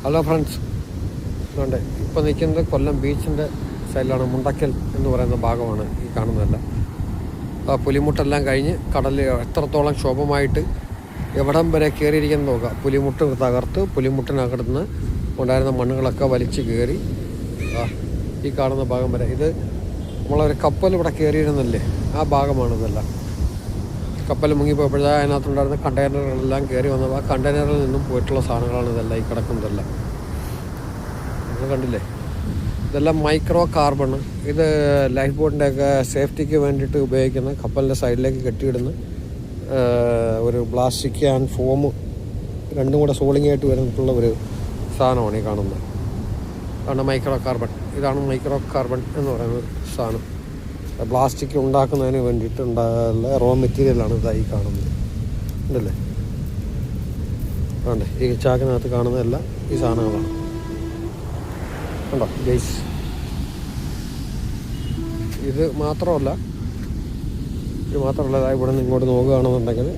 Hello friends, അതുകൊണ്ട് ഇപ്പോൾ നിൽക്കുന്നത് കൊല്ലം ബീച്ചിൻ്റെ സൈഡിലാണ്. മുണ്ടക്കൽ എന്ന് പറയുന്ന ഭാഗമാണ് ഈ കാണുന്നതല്ല. ആ പുലിമുട്ടെല്ലാം കഴിഞ്ഞ് കടൽ എത്രത്തോളം ശോഭമായിട്ട് എവിടം വരെ കയറിയിരിക്കുന്നത് നോക്കുക. പുലിമുട്ട് തകർത്ത് പുലിമുട്ടിനകത്തുനിന്ന് ഉണ്ടായിരുന്ന മണ്ണുകളൊക്കെ വലിച്ച് കയറി ഈ കാണുന്ന ഭാഗം വരെ. ഇത് നമ്മളൊരു കപ്പൽ ഇവിടെ കയറിയിരുന്നില്ലേ, ആ ഭാഗമാണിതെല്ലാം. കപ്പൽ മുങ്ങിപ്പോയപ്പോഴേ അതിനകത്തുണ്ടായിരുന്ന കണ്ടെയ്നറുകളെല്ലാം കയറി വന്നത്. ആ കണ്ടെയ്നറിൽ നിന്നും പോയിട്ടുള്ള സാധനങ്ങളാണ് ഇതെല്ലാം ഈ കിടക്കുന്നതെല്ലാം. നിങ്ങൾ കണ്ടില്ലേ, ഇതെല്ലാം മൈക്രോ കാർബൺ. ഇത് ലൈഫ് ബോട്ടിൻ്റെയൊക്കെ സേഫ്റ്റിക്ക് വേണ്ടിയിട്ട് ഉപയോഗിക്കുന്ന കപ്പലിൻ്റെ സൈഡിലേക്ക് കെട്ടിയിടുന്ന ഒരു പ്ലാസ്റ്റിക് ആൻഡ് ഫോം രണ്ടും കൂടെ സോളിംഗ് ആയിട്ട് വരുന്നിട്ടുള്ള ഒരു സാധനമാണ് ഈ കാണുന്നത്. ആണ് മൈക്രോ കാർബൺ. ഇതാണ് മൈക്രോ കാർബൺ എന്ന് പറയുന്ന സാധനം. പ്ലാസ്റ്റിക് ഉണ്ടാക്കുന്നതിന് വേണ്ടിയിട്ടുള്ള റോ മെറ്റീരിയലാണ് ഇതായി കാണുന്നത്. ഉണ്ടല്ലേ, വേണ്ടേ ഈ ചാക്കിനകത്ത് കാണുന്നതെല്ലാം ഈ സാധനങ്ങളാണ്. കണ്ടോ ഗൈസ്, ഇത് മാത്രമല്ല ഇവിടെ നിന്ന് ഇങ്ങോട്ട് നോക്കുകയാണെന്നുണ്ടെങ്കിൽ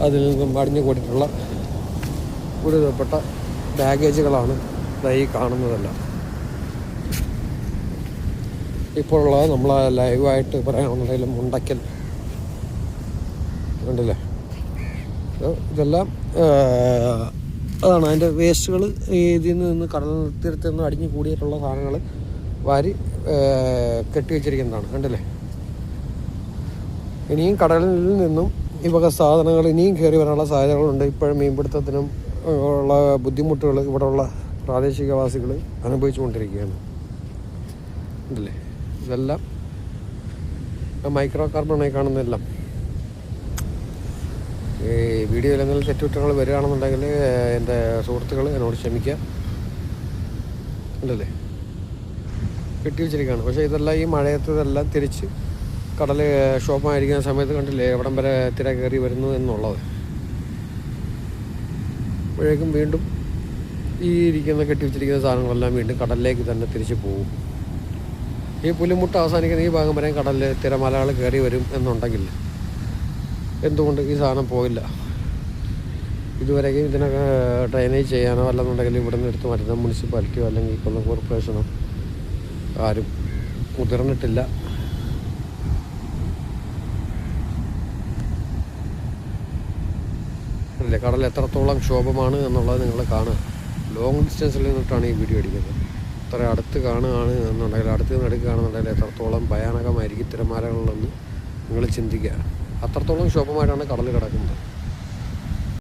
അതിൽ നിന്നും അടിഞ്ഞു കൂടിയിട്ടുള്ള ഒരു വിധപ്പെട്ട ബാഗേജുകളാണ് ഇതായി കാണുന്നതെല്ലാം. ഇപ്പോഴുള്ള നമ്മൾ ലൈവായിട്ട് പറയുകയാണെന്നുണ്ടെങ്കിലും മുണ്ടക്കൽ ഉണ്ടല്ലേ, ഇതെല്ലാം അതാണ് അതിൻ്റെ വേസ്റ്റുകൾ. ഇതിൽ നിന്ന് കടൽ തീരത്ത് നിന്ന് അടിഞ്ഞു കൂടിയിട്ടുള്ള സാധനങ്ങൾ വാരി കെട്ടി വെച്ചിരിക്കുന്നതാണ്. കണ്ടല്ലേ, ഇനിയും കടലിൽ നിന്നും ഈ വക സാധനങ്ങൾ ഇനിയും കയറി വരാനുള്ള സാധ്യതകളുണ്ട്. ഇപ്പോഴും മീൻപിടുത്തത്തിനും ഉള്ള ബുദ്ധിമുട്ടുകൾ ഇവിടെയുള്ള പ്രാദേശികവാസികൾ അനുഭവിച്ചു കൊണ്ടിരിക്കുകയാണ്. ഉണ്ടല്ലേ, ഇതെല്ലാം മൈക്രോ കാർബണായി കാണുന്നതെല്ലാം. ഈ വീഡിയോയിൽ എന്തെങ്കിലും തെറ്റുകുറ്റങ്ങൾ വരികയാണെന്നുണ്ടെങ്കിൽ എൻ്റെ സുഹൃത്തുക്കൾ എന്നോട് ക്ഷമിക്കുക. ഉണ്ടല്ലേ, കെട്ടി വെച്ചിരിക്കുകയാണ്. പക്ഷേ ഇതെല്ലാം ഈ മഴയത്ത് ഇതെല്ലാം തിരിച്ച് കടൽ ക്ഷോഭമായിരിക്കുന്ന സമയത്ത് കണ്ടില്ലേ എവിടം വരെ തിര കയറി വരുന്നു എന്നുള്ളത്. അപ്പോഴേക്കും വീണ്ടും ഈ കെട്ടി വെച്ചിരിക്കുന്ന സാധനങ്ങളെല്ലാം വീണ്ടും കടലിലേക്ക് തന്നെ തിരിച്ച് പോകും. ഈ പുലിമുട്ട് അവസാനിക്കുന്ന ഈ ഭാഗം വരെ കടലിൽ തിരമാലകൾ കയറി വരും എന്നുണ്ടെങ്കിൽ എന്തുകൊണ്ട് ഈ സാധനം പോയില്ല? ഇതുവരെയും ഇതിനൊക്കെ ഡ്രെയിനേജ് ചെയ്യാനോ അല്ലെന്നുണ്ടെങ്കിൽ ഇവിടെ നിന്ന് എടുത്ത് മാറ്റുന്ന മുനിസിപ്പാലിറ്റിയോ അല്ലെങ്കിൽ കൊല്ലം കോർപ്പറേഷനോ ആരും മുതിർന്നിട്ടില്ല. അല്ലേ, കടൽ എത്രത്തോളം ക്ഷോഭമാണ് എന്നുള്ളത് നിങ്ങൾ കാണുക. ലോങ് ഡിസ്റ്റൻസിൽ നിന്നിട്ടാണ് ഈ വീഡിയോ അടിക്കുന്നത്. അത്ര അടുത്ത് കാണുകയാണ് എന്നുണ്ടെങ്കിൽ, അടുത്ത് നിന്ന് എടുക്കുകയാണെന്നുണ്ടെങ്കിൽ എത്രത്തോളം ഭയാനകമായിരിക്കും തിരമാലകളിലൊന്ന് നിങ്ങൾ ചിന്തിക്കുക. അത്രത്തോളം ക്ഷോഭമായിട്ടാണ് കടൽ കിടക്കുന്നത്.